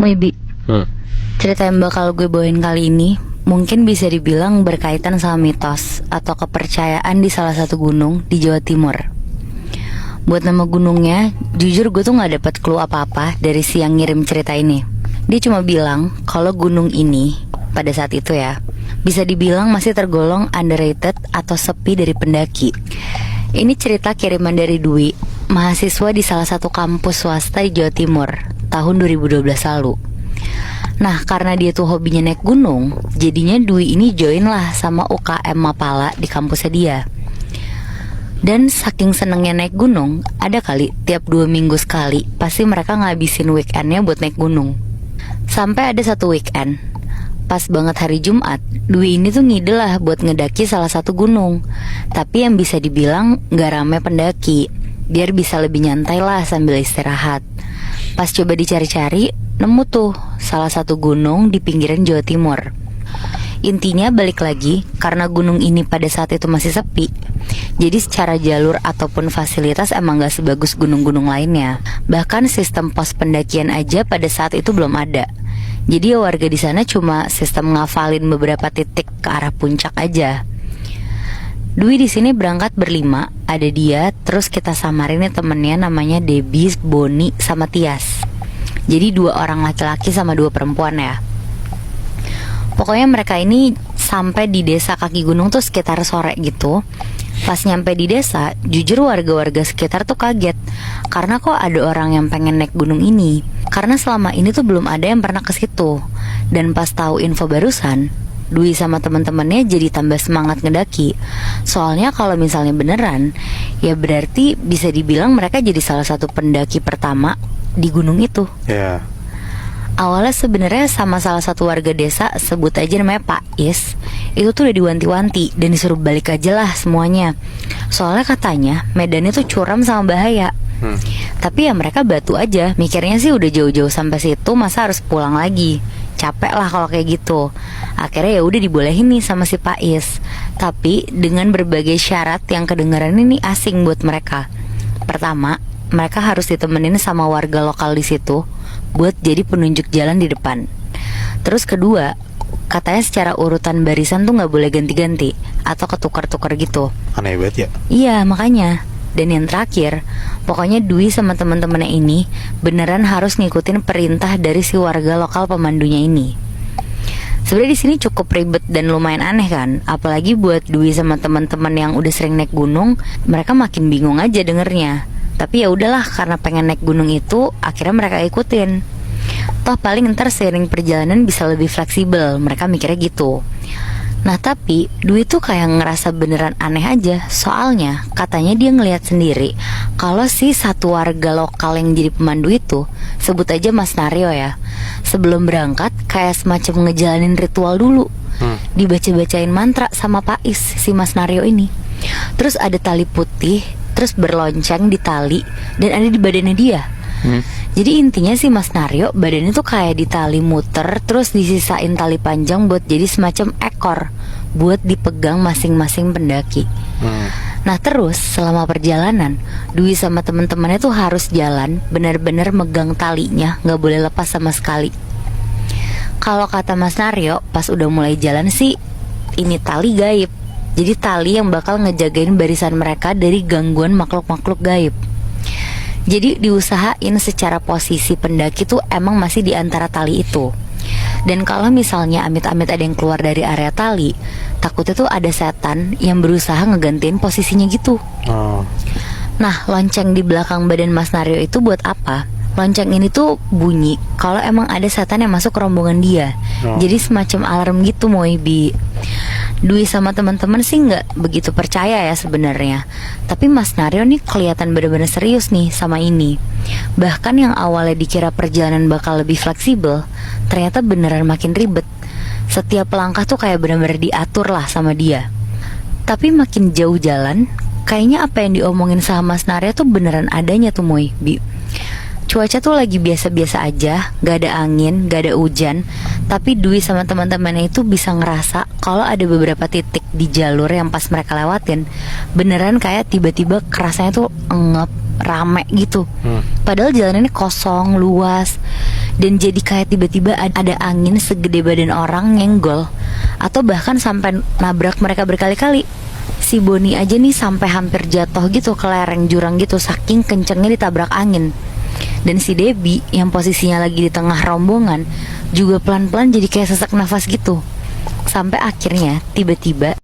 Maybe. Cerita yang bakal gue bawain kali ini mungkin bisa dibilang berkaitan sama mitos atau kepercayaan di salah satu gunung di Jawa Timur. Buat nama gunungnya, jujur gue tuh gak dapet clue apa-apa dari si yang ngirim cerita ini. Dia cuma bilang kalau gunung ini pada saat itu ya, bisa dibilang masih tergolong underrated atau sepi dari pendaki. Ini cerita kiriman dari Dwi, mahasiswa di salah satu kampus swasta di Jawa Timur tahun 2012 lalu. Nah, karena dia tuh hobinya naik gunung, jadinya Dwi ini join lah sama UKM Mapala di kampusnya dia. Dan saking senengnya naik gunung, ada kali tiap 2 minggu sekali pasti mereka ngabisin weekendnya buat naik gunung. Sampai ada satu weekend, pas banget hari Jumat, Dwi ini tuh ngide lah buat ngedaki salah satu gunung. Tapi yang bisa dibilang gak rame pendaki, biar bisa lebih nyantai lah sambil istirahat. Pas coba dicari-cari, nemu tuh salah satu gunung di pinggiran Jawa Timur. Intinya balik lagi, karena gunung ini pada saat itu masih sepi, jadi secara jalur ataupun fasilitas emang gak sebagus gunung-gunung lainnya. Bahkan sistem pos pendakian aja pada saat itu belum ada. Jadi ya warga di sana cuma sistem ngafalin beberapa titik ke arah puncak aja. Dwi di sini berangkat berlima, ada dia, terus kita samarin nih temennya namanya Debbie, Boni, sama Tias. Jadi 2 orang laki-laki sama 2 perempuan ya. Pokoknya mereka ini sampai di desa kaki gunung tuh sekitar sore gitu. Pas nyampe di desa, jujur warga-warga sekitar tuh kaget, karena kok ada orang yang pengen naik gunung ini. Karena selama ini tuh belum ada yang pernah ke situ. Dan pas tahu info barusan, Dwi sama teman-temannya jadi tambah semangat ngedaki. Soalnya kalau misalnya beneran, ya berarti bisa dibilang mereka jadi salah satu pendaki pertama di gunung itu. Ya. Awalnya sebenarnya sama salah satu warga desa, sebut aja namanya Pak Is, itu tuh udah diwanti-wanti dan disuruh balik aja lah semuanya. Soalnya katanya medannya tuh curam sama bahaya. Tapi ya mereka batu aja, mikirnya sih udah jauh-jauh sampai situ, masa harus pulang lagi. Capek lah kalau kayak gitu. Akhirnya ya udah dibolehin nih sama si Pak Is, tapi dengan berbagai syarat yang kedengaran ini asing buat mereka. Pertama, mereka harus ditemenin sama warga lokal di situ buat jadi penunjuk jalan di depan. Terus kedua, katanya secara urutan barisan tuh gak boleh ganti-ganti atau ketukar-tukar gitu. Aneh banget ya. Iya makanya. Dan yang terakhir, pokoknya Dwi sama teman-temannya ini beneran harus ngikutin perintah dari si warga lokal pemandunya ini. Sebenarnya di sini cukup ribet dan lumayan aneh kan, apalagi buat Dwi sama teman-teman yang udah sering naik gunung, mereka makin bingung aja dengernya. Tapi ya udahlah, karena pengen naik gunung itu, akhirnya mereka ikutin. Toh paling ntar seiring perjalanan bisa lebih fleksibel, mereka mikirnya gitu. Nah tapi Dwi tuh kayak ngerasa beneran aneh aja. Soalnya katanya dia ngelihat sendiri kalau si satu warga lokal yang jadi pemandu itu, sebut aja Mas Naryo ya, sebelum berangkat kayak semacam ngejalanin ritual dulu. Dibaca-bacain mantra sama Pak Is, si Mas Naryo ini. Terus ada tali putih, terus berlonceng di tali, dan ada di badannya dia. Jadi intinya si Mas Naryo badannya tuh kayak ditali muter, terus disisain tali panjang buat jadi semacam ekor buat dipegang masing-masing pendaki. Nah terus selama perjalanan, Dwi sama temen-temennya tuh harus jalan benar-benar megang talinya, gak boleh lepas sama sekali. Kalau kata Mas Naryo, pas udah mulai jalan sih, ini tali gaib. Jadi tali yang bakal ngejagain barisan mereka dari gangguan makhluk-makhluk gaib. Jadi diusahain secara posisi pendaki tuh emang masih di antara tali itu. Dan kalau misalnya amit-amit ada yang keluar dari area tali, takutnya tuh ada setan yang berusaha ngegantiin posisinya gitu. Nah, lonceng di belakang badan Mas Naryo itu buat apa? Lonceng ini tuh bunyi kalau emang ada setan yang masuk ke rombongan dia. Jadi semacam alarm gitu Moibi. Dwi sama teman-teman sih nggak begitu percaya ya sebenarnya. Tapi Mas Naryo nih kelihatan benar-benar serius nih sama ini. Bahkan yang awalnya dikira perjalanan bakal lebih fleksibel, ternyata beneran makin ribet. Setiap langkah tuh kayak benar-benar diatur lah sama dia. Tapi makin jauh jalan, kayaknya apa yang diomongin sama Mas Naryo tuh beneran adanya tuh Moibi. Cuaca tuh lagi biasa-biasa aja, gak ada angin, gak ada hujan. Tapi Dwi sama teman-temannya itu bisa ngerasa kalau ada beberapa titik di jalur yang pas mereka lewatin, beneran kayak tiba-tiba kerasanya tuh engep, rame gitu. Padahal jalanannya kosong, luas. Dan jadi kayak tiba-tiba ada angin segede badan orang nyenggol, atau bahkan sampai nabrak mereka berkali-kali. Si Bonnie aja nih sampai hampir jatuh gitu ke lereng jurang gitu, saking kencengnya ditabrak angin. Dan si Debbie yang posisinya lagi di tengah rombongan juga pelan-pelan jadi kayak sesak nafas gitu. Sampai akhirnya tiba-tiba